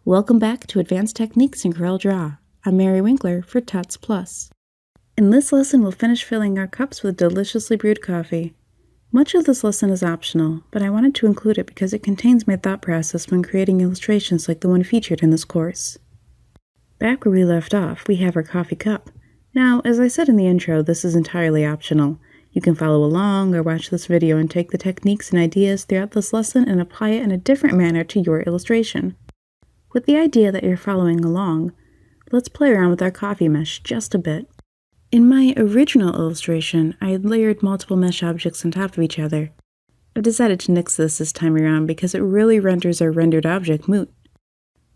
Welcome back to Advanced Techniques in Corel Draw. I'm Mary Winkler for Tots Plus. In this lesson, we'll finish filling our cups with deliciously brewed coffee. Much of this lesson is optional, but I wanted to include it because it contains my thought process when creating illustrations like the one featured in this course. Back where we left off, we have our coffee cup. Now, as I said in the intro, this is entirely optional. You can follow along or watch this video and take the techniques and ideas throughout this lesson and apply it in a different manner to your illustration. With the idea that you're following along, let's play around with our coffee mesh just a bit. In my original illustration, I had layered multiple mesh objects on top of each other. I've decided to nix this time around because it really renders our rendered object moot.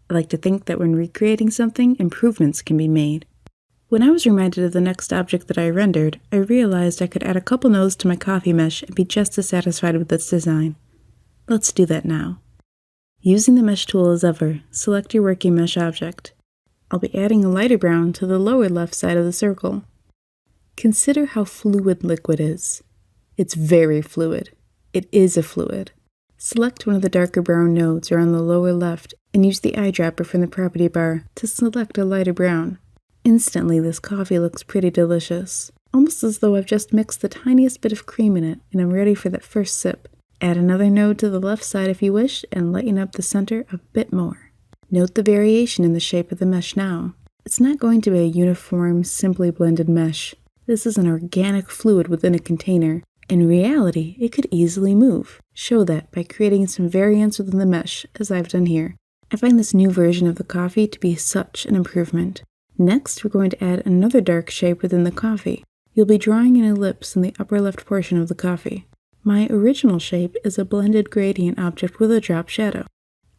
I like to think that when recreating something, improvements can be made. When I was reminded of the next object that I rendered, I realized I could add a couple nodes to my coffee mesh and be just as satisfied with its design. Let's do that now. Using the mesh tool as ever, select your working mesh object. I'll be adding a lighter brown to the lower left side of the circle. Consider how fluid liquid is. It's very fluid. It is a fluid. Select one of the darker brown nodes around the lower left and use the eyedropper from the property bar to select a lighter brown. Instantly, this coffee looks pretty delicious, almost as though I've just mixed the tiniest bit of cream in it and I'm ready for that first sip. Add another node to the left side if you wish and lighten up the center a bit more. Note the variation in the shape of the mesh now. It's not going to be a uniform, simply blended mesh. This is an organic fluid within a container. In reality, it could easily move. Show that by creating some variance within the mesh, as I've done here. I find this new version of the coffee to be such an improvement. Next, we're going to add another dark shape within the coffee. You'll be drawing an ellipse in the upper left portion of the coffee. My original shape is a blended gradient object with a drop shadow.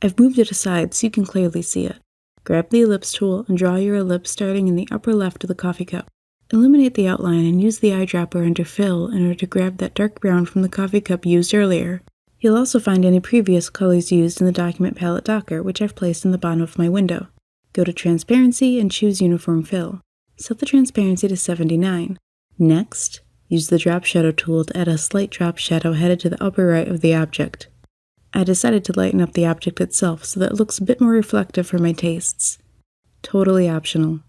I've moved it aside so you can clearly see it. Grab the ellipse tool and draw your ellipse starting in the upper left of the coffee cup. Illuminate the outline and use the eyedropper under Fill in order to grab that dark brown from the coffee cup used earlier. You'll also find any previous colors used in the document palette docker, which I've placed in the bottom of my window. Go to Transparency and choose Uniform Fill. Set the transparency to 79. Next, use the Drop Shadow tool to add a slight drop shadow headed to the upper right of the object. I decided to lighten up the object itself so that it looks a bit more reflective for my tastes. Totally optional.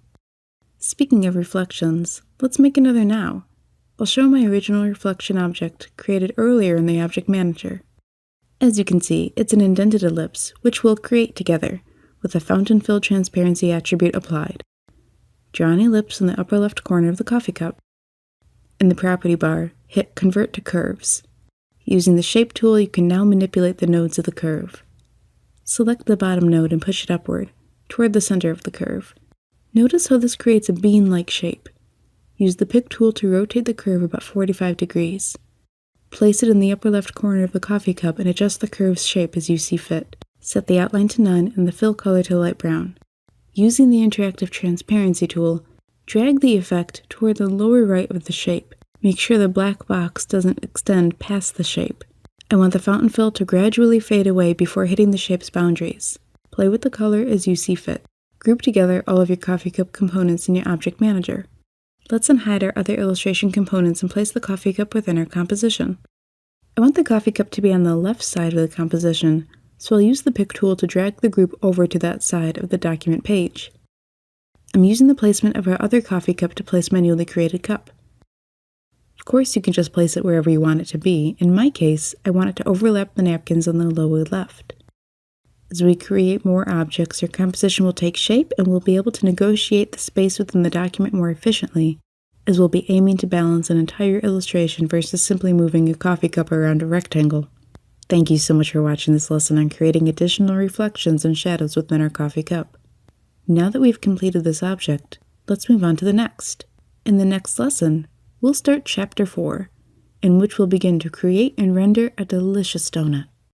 Speaking of reflections, let's make another now. I'll show my original reflection object created earlier in the Object Manager. As you can see, it's an indented ellipse, which we'll create together, with a fountain fill transparency attribute applied. Draw an ellipse in the upper left corner of the coffee cup. In the property bar, hit Convert to Curves. Using the Shape tool, you can now manipulate the nodes of the curve. Select the bottom node and push it upward, toward the center of the curve. Notice how this creates a bean-like shape. Use the Pick tool to rotate the curve about 45 degrees. Place it in the upper left corner of the coffee cup and adjust the curve's shape as you see fit. Set the outline to none and the fill color to light brown. Using the Interactive Transparency tool, drag the effect toward the lower right of the shape. Make sure the black box doesn't extend past the shape. I want the fountain fill to gradually fade away before hitting the shape's boundaries. Play with the color as you see fit. Group together all of your coffee cup components in your Object Manager. Let's unhide our other illustration components and place the coffee cup within our composition. I want the coffee cup to be on the left side of the composition, so I'll use the Pick tool to drag the group over to that side of the document page. I'm using the placement of our other coffee cup to place my newly created cup. Of course, you can just place it wherever you want it to be. In my case, I want it to overlap the napkins on the lower left. As we create more objects, your composition will take shape and we'll be able to negotiate the space within the document more efficiently, as we'll be aiming to balance an entire illustration versus simply moving a coffee cup around a rectangle. Thank you so much for watching this lesson on creating additional reflections and shadows within our coffee cup. Now that we've completed this object, let's move on to the next. In the next lesson, we'll start Chapter 4, in which we'll begin to create and render a delicious donut.